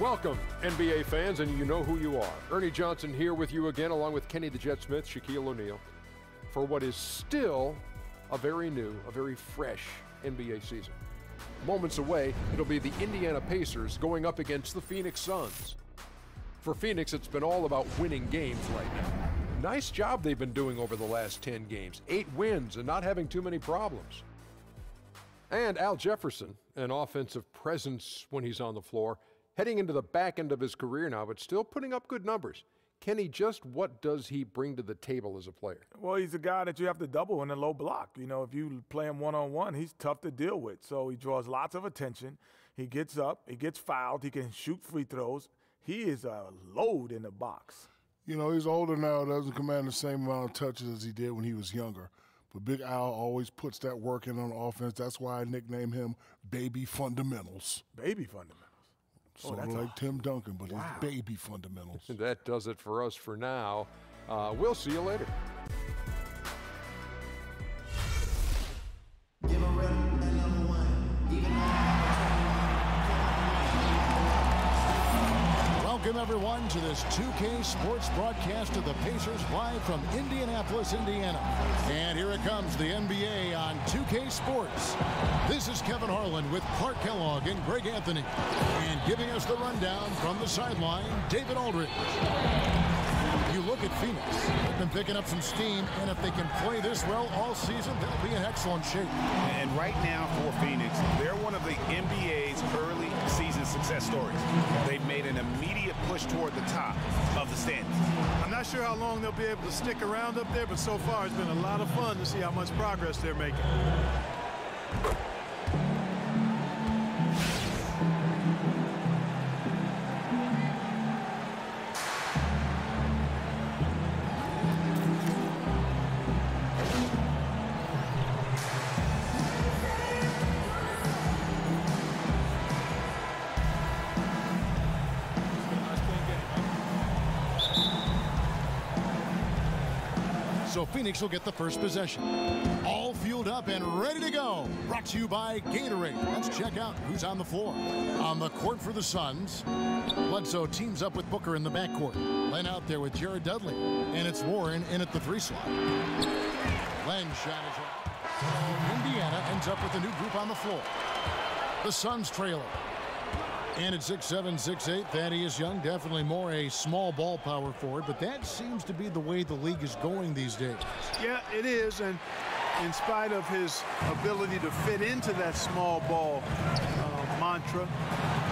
Welcome, NBA fans, and you know who you are. Ernie Johnson here with you again, along with Kenny the Jet Smith, Shaquille O'Neal, for what is still a very new, a very fresh NBA season. Moments away, it'll be the Indiana Pacers going up against the Phoenix Suns. For Phoenix, it's been all about winning games right now. Nice job they've been doing over the last 10 games. 8 wins and not having too many problems. And Al Jefferson, an offensive presence when he's on the floor, heading into the back end of his career now, but still putting up good numbers. Kenny, just what does he bring to the table as a player? Well, he's a guy that you have to double in a low block. You know, if you play him one-on-one, he's tough to deal with. So he draws lots of attention. He gets up, he gets fouled, he can shoot free throws. He is a load in the box. You know, he's older now, doesn't command the same amount of touches as he did when he was younger. But Big Al always puts that work in on offense. That's why I nickname him Baby Fundamentals. Baby Fundamentals. Sort of like Tim Duncan, but it's baby fundamentals. That does it for us for now. We'll see you later. Welcome, everyone, to this 2K Sports broadcast of the Pacers live from Indianapolis, Indiana. And here it comes, the NBA on 2K Sports. This is Kevin Harlan with Clark Kellogg and Greg Anthony. And giving us the rundown from the sideline, David Aldridge. You look at Phoenix. They've been picking up some steam, and if they can play this well all season, they'll be in excellent shape. And right now for Phoenix, they're one of the NBA's early season success stories. They've made an immediate push toward the top of the standings. I'm not sure how long they'll be able to stick around up there, but so far it's been a lot of fun to see how much progress they're making. So Phoenix will get the first possession. All fueled up and ready to go. Brought to you by Gatorade. Let's check out who's on the floor. On the court for the Suns, Bledsoe teams up with Booker in the backcourt. Len out there with Jared Dudley. And it's Warren in at the 3 slot. Len shot is up. Indiana ends up with a new group on the floor. The Suns trailer. And at 6'7", 6'8", Thaddeus Young, definitely more a small ball power forward, but that seems to be the way the league is going these days. Yeah, it is, and in spite of his ability to fit into that small ball mantra,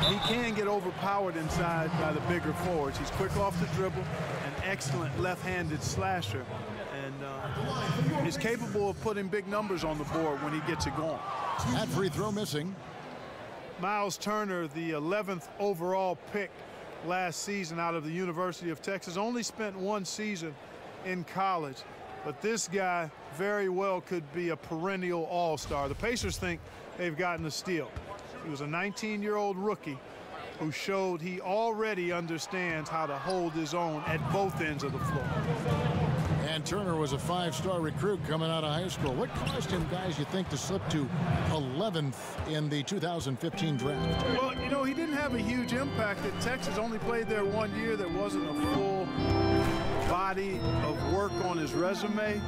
he can get overpowered inside by the bigger forwards. He's quick off the dribble, an excellent left-handed slasher, and is capable of putting big numbers on the board when he gets it going. That free throw missing. Miles Turner, the 11th overall pick last season out of the University of Texas, only spent 1 season in college, but this guy very well could be a perennial all-star. The Pacers think they've gotten a steal. He was a 19-year-old rookie who showed he already understands how to hold his own at both ends of the floor. And Turner was a 5-star recruit coming out of high school. What caused him, guys, you think, to slip to 11th in the 2015 draft? Well, you know, he didn't have a huge impact at Texas. Only played there 1 year. There wasn't a full body of work on his resume.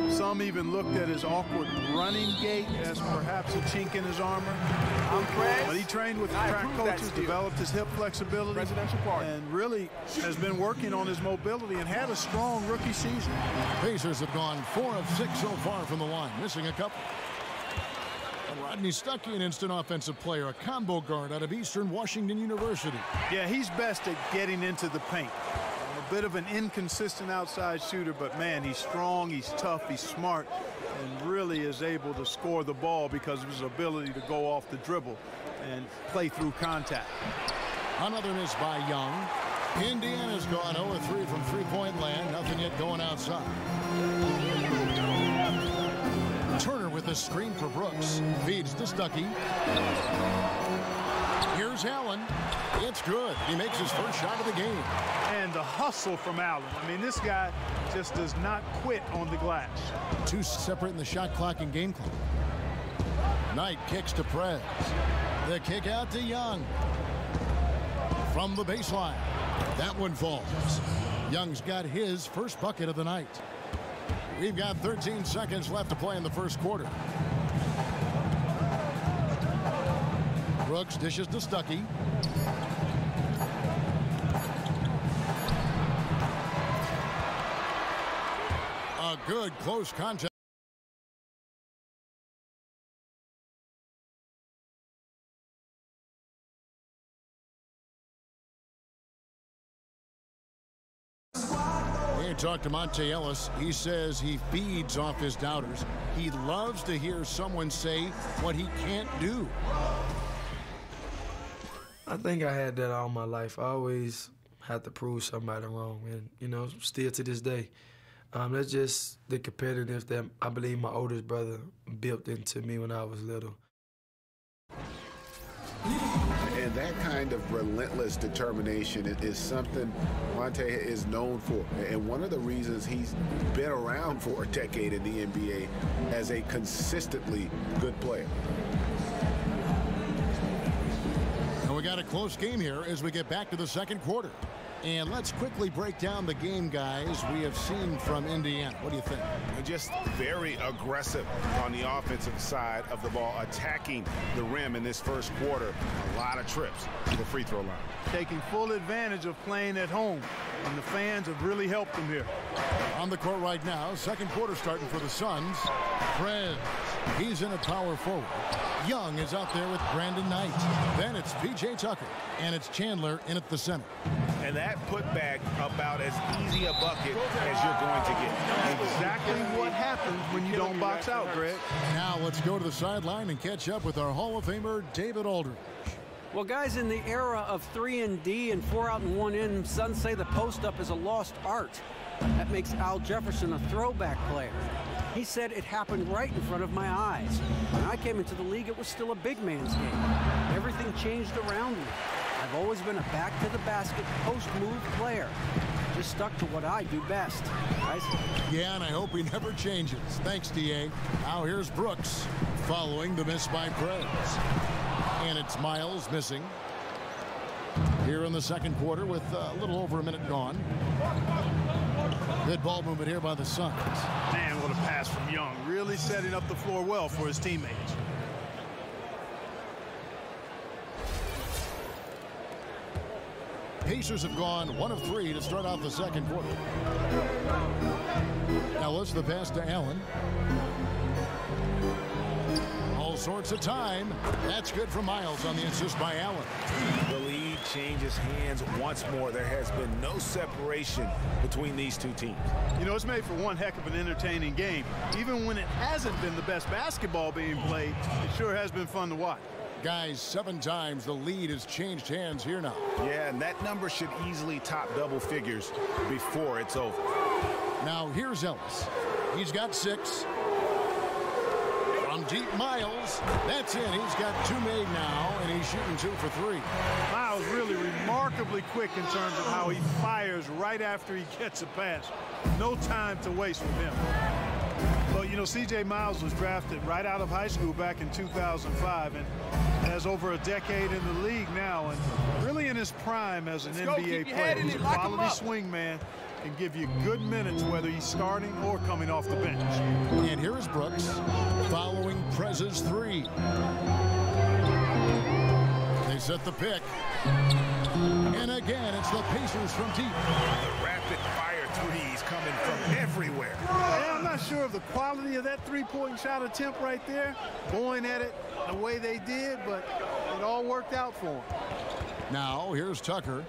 Some even looked at his awkward running gait as perhaps a chink in his armor. But he trained with the track coaches, developed his hip flexibility, and really has been working on his mobility and had a strong rookie season. Pacers have gone 4 of 6 so far from the line, missing a couple. And Rodney Stuckey, an instant offensive player, a combo guard out of Eastern Washington University. Yeah, he's best at getting into the paint. A bit of an inconsistent outside shooter, but man, he's strong, he's tough, he's smart, and really is able to score the ball because of his ability to go off the dribble and play through contact. Another miss by Young. Indiana's gone 0-3 from three-point land. Nothing yet going outside. Turner with a screen for Brooks. Feeds to Stuckey. Here's Allen. It's good. He makes his first shot of the game. And the hustle from Allen. I mean, this guy just does not quit on the glass. 2 separate in the shot clock and game clock. Knight kicks to Prez. The kick out to Young. from the baseline. That one falls. Young's got his first bucket of the night. We've got 13 seconds left to play in the first quarter. Brooks dishes to Stuckey. A good close contact. Talk to Monte Ellis. He says he feeds off his doubters. He loves to hear someone say what he can't do. I think I had that all my life. I always had to prove somebody wrong, and, you know, still to this day. That's just the competitiveness that I believe my oldest brother built into me when I was little. And that kind of relentless determination is something Monte is known for. And one of the reasons he's been around for a decade in the NBA as a consistently good player. And we got a close game here as we get back to the second quarter. And let's quickly break down the game, guys, we have seen from Indiana. What do you think? Just very aggressive on the offensive side of the ball, attacking the rim in this first quarter. A lot of trips to the free throw line. Taking full advantage of playing at home, and the fans have really helped them here. On the court right now, second quarter starting for the Suns. Prez, he's in a power forward. Young is out there with Brandon Knight. Then it's P.J. Tucker, and it's Chandler in at the center. And that putback about as easy a bucket as you're going to get. Exactly what happens when you don't box out, Greg. Now let's go to the sideline and catch up with our Hall of Famer, David Aldridge. Well, guys, in the era of 3 and D and 4 out and 1 in, some say the post-up is a lost art. That makes Al Jefferson a throwback player. He said it happened right in front of my eyes. When I came into the league, it was still a big man's game. Everything changed around me. I've always been a back-to-the-basket, post-move player. Just stuck to what I do best. Guys? Yeah, and I hope he never changes. Thanks, D.A. Now here's Brooks following the miss by Prez. And it's Miles missing here in the second quarter with a little over a minute gone. Good ball movement here by the Suns. Man, what a pass from Young. Really setting up the floor well for his teammates. Pacers have gone 1 of 3 to start out the second quarter. Ellis, the pass to Allen. All sorts of time. That's good for Miles on the assist by Allen. The lead changes hands once more. There has been no separation between these two teams. You know, it's made for one heck of an entertaining game. Even when it hasn't been the best basketball being played, it sure has been fun to watch. Guys, 7 times the lead has changed hands here now. Yeah, and that number should easily top double figures before it's over. Now here's Ellis. He's got 6. From deep, Miles. That's it. He's got 2 made now, and he's shooting 2 for 3. Miles really remarkably quick in terms of how he fires right after he gets a pass. No time to waste with him. But, you know, C.J. Miles was drafted right out of high school back in 2005 and has over a decade in the league now and really in his prime as an NBA player. He's a quality swing man, can give you good minutes whether he's starting or coming off the bench. And here is Brooks following Prez's 3. They set the pick. And again, it's the Pacers from deep. The rapid-fire threes coming from everywhere. Yeah, I'm not sure of the quality of that three-point shot attempt right there, going at it the way they did, but it all worked out for them. Now, here's Tucker.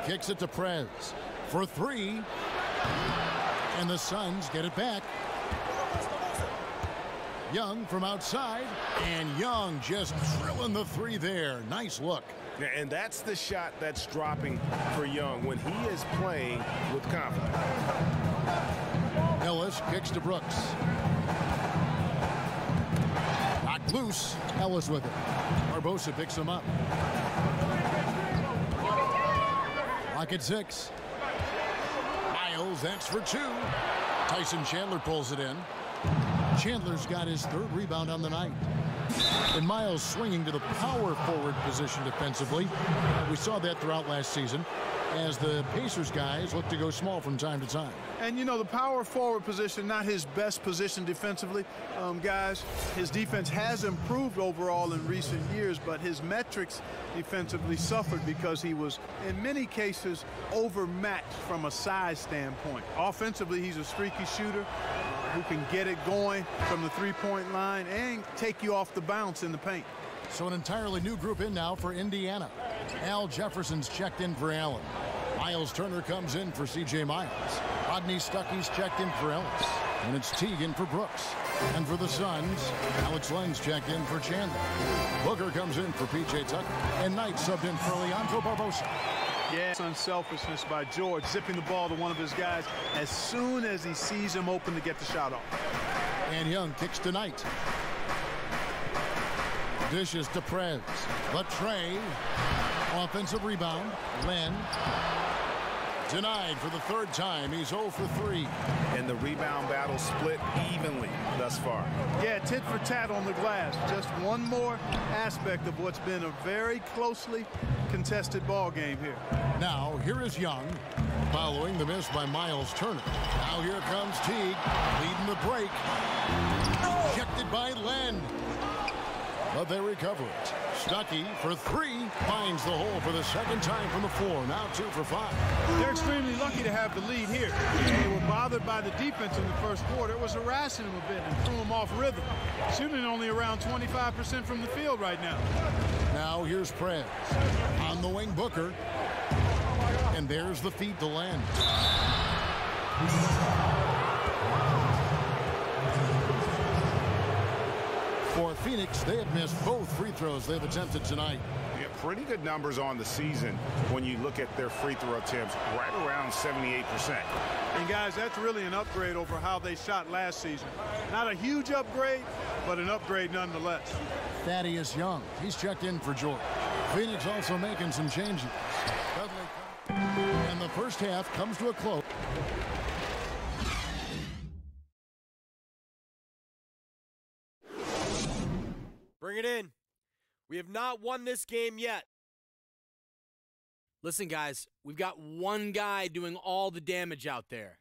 Kicks it to Prez for 3. And the Suns get it back. Young from outside, and Young just drilling the 3 there. Nice look. And that's the shot that's dropping for Young when he is playing with confidence. Ellis kicks to Brooks. Knocked loose. Ellis with it. Barbosa picks him up. Lock at 6. Miles, that's for 2. Tyson Chandler pulls it in. Chandler's got his 3rd rebound on the night. And Miles swinging to the power forward position defensively. We saw that throughout last season as the Pacers guys look to go small from time to time. And, you know, the power forward position, not his best position defensively, guys. His defense has improved overall in recent years, but his metrics defensively suffered because he was, in many cases, overmatched from a size standpoint. Offensively, he's a streaky shooter who can get it going from the three-point line and take you off the bounce in the paint. So an entirely new group in now for Indiana. Al Jefferson's checked in for Allen. Miles Turner comes in for C.J. Miles. Rodney Stuckey's checked in for Ellis. And it's Teague in for Brooks. And for the Suns, Alex Len's checked in for Chandler. Booker comes in for P.J. Tucker. And Knight subbed in for Leandro Barbosa. Yeah, unselfishness by George, zipping the ball to one of his guys as soon as he sees him open to get the shot off. And Young kicks to Knight. Dishes to Prez. But Trey, offensive rebound. Len. Denied for the third time. He's 0 for 3. And the rebound battle split evenly thus far. Yeah, tit for tat on the glass. Just one more aspect of what's been a very closely contested ball game here. Now, here is Young, following the miss by Miles Turner. Now here comes Teague, leading the break. Rejected by Len. But they recover it. Stuckey for 3 finds the hole for the second time from the floor. Now 2 for 5. They're extremely lucky to have the lead here. They were bothered by the defense in the first quarter. It was harassing them a bit and threw them off rhythm. Shooting only around 25% from the field right now. Now here's Prez. On the wing, Booker. And there's the feed to Len. For Phoenix, they have missed both free throws they've attempted tonight. Yeah, pretty good numbers on the season when you look at their free throw attempts, right around 78%. And guys, that's really an upgrade over how they shot last season. Not a huge upgrade, but an upgrade nonetheless. Thaddeus Young, he's checked in for George. Phoenix also making some changes. And the first half comes to a close. Bring it in. We have not won this game yet. Listen, guys, we've got one guy doing all the damage out there.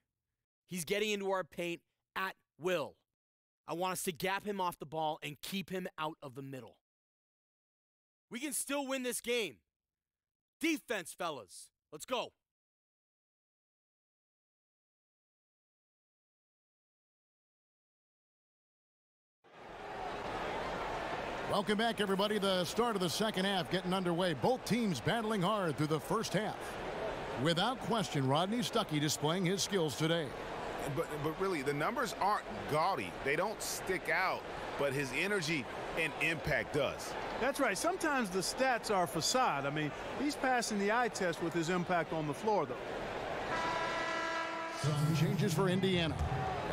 He's getting into our paint at will. I want us to gap him off the ball and keep him out of the middle. We can still win this game. Defense, fellas. Let's go. Welcome back, everybody. The start of the second half getting underway. Both teams battling hard through the first half. Without question, Rodney Stuckey displaying his skills today. But really, the numbers aren't gaudy. They don't stick out, but his energy and impact does. That's right. Sometimes the stats are facade. I mean, he's passing the eye test with his impact on the floor, though. Some changes for Indiana.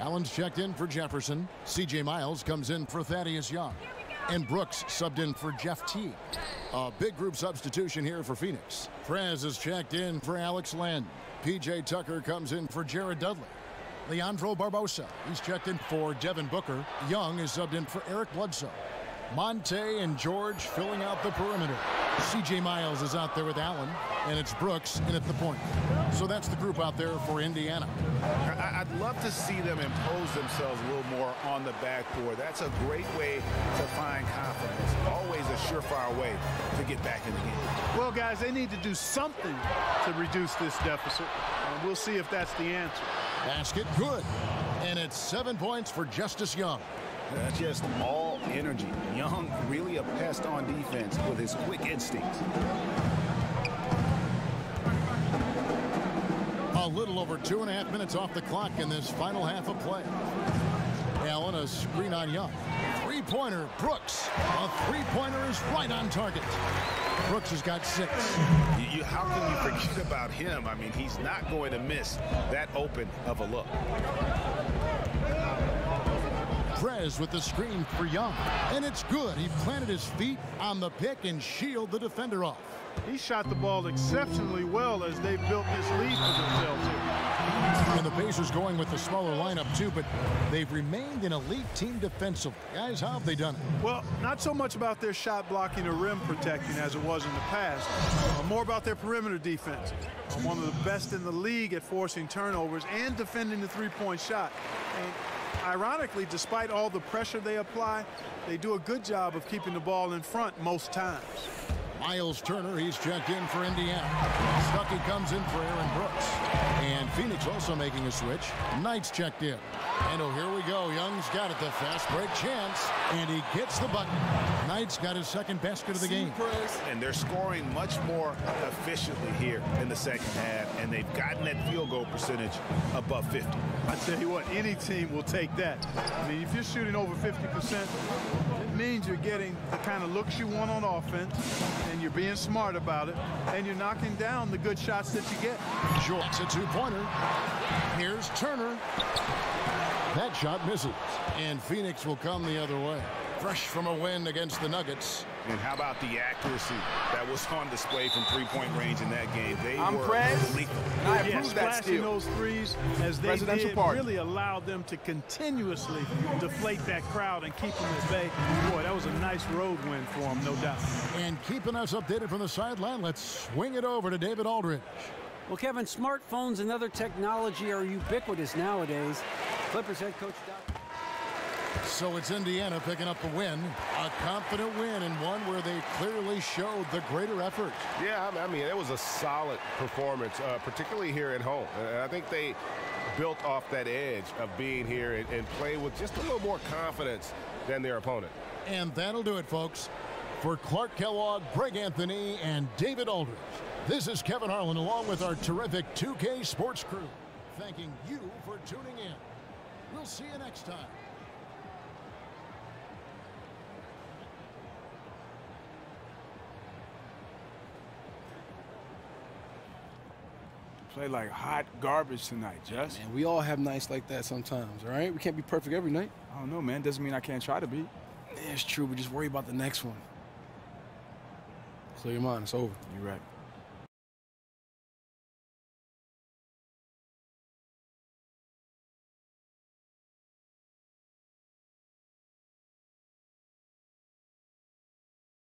Allen's checked in for Jefferson. C.J. Miles comes in for Thaddeus Young. And Brooks subbed in for Jeff Teague. A big group substitution here for Phoenix. Prez is checked in for Alex Len. P.J. Tucker comes in for Jared Dudley. Leandro Barbosa, he's checked in for Devin Booker. Young is subbed in for Eric Bledsoe. Monte and George filling out the perimeter. C.J. Miles is out there with Allen, and it's Brooks in at the point. So that's the group out there for Indiana. I'd love to see them impose themselves a little more on the backboard. That's a great way to find confidence. Always a surefire way to get back in the game. Well, guys, they need to do something to reduce this deficit. We'll see if that's the answer. Basket good. And it's 7 points for Justice Young. That's just all energy. Young really a pest on defense with his quick instincts. A little over 2.5 minutes off the clock in this final half of play. Allen, a screen on Young. Three-pointer, Brooks. A three-pointer is right on target. Brooks has got 6. How can you forget about him? I mean, he's not going to miss that open of a look. Prez with the screen for Young. And it's good. He planted his feet on the pick and shielded the defender off. He shot the ball exceptionally well as they've built this lead for themselves here. And the Pacers going with the smaller lineup too, but they've remained an elite team defensively. Guys, how have they done it? Well, not so much about their shot blocking or rim protecting as it was in the past, more about their perimeter defense. One of the best in the league at forcing turnovers and defending the three-point shot. And ironically, despite all the pressure they apply, they do a good job of keeping the ball in front most times. Miles Turner, he's checked in for Indiana. Stuckey comes in for Aaron Brooks. And Pheonix also making a switch. Knight's checked in. And oh, here we go. Young's got it, the fast break chance. And he gets the bucket. Knight's got his second basket of the game. And they're scoring much more efficiently here in the second half. And they've gotten that field goal percentage above 50. I tell you what, any team will take that. I mean, if you're shooting over 50%, it means you're getting the kind of looks you want on offense, and you're being smart about it, and you're knocking down the good shots that you get. Jort's a two-pointer. Here's Turner. That shot misses. And Pheonix will come the other way. Fresh from a win against the Nuggets. And how about the accuracy that was on display from three-point range in that game? They were lethal. Yes, flashing those threes as they did really allowed them to continuously deflate that crowd and keep them at bay. Boy, that was a nice road win for them, no doubt. And keeping us updated from the sideline, let's swing it over to David Aldridge. Well, Kevin, smartphones and other technology are ubiquitous nowadays. Clippers head coach Doc. So it's Indiana picking up the win. A confident win and one where they clearly showed the greater effort. Yeah, I mean, it was a solid performance, particularly here at home. And I think they built off that edge of being here and play with just a little more confidence than their opponent. And that'll do it, folks. For Clark Kellogg, Greg Anthony, and David Aldridge, this is Kevin Harlan along with our terrific 2K Sports crew, thanking you for tuning in. We'll see you next time. Play like hot garbage tonight, Jess. Man, we all have nights like that sometimes, all right? We can't be perfect every night. I don't know, man. Doesn't mean I can't try to be. Yeah, it's true, but just worry about the next one. Clear your mind. It's over. You're right.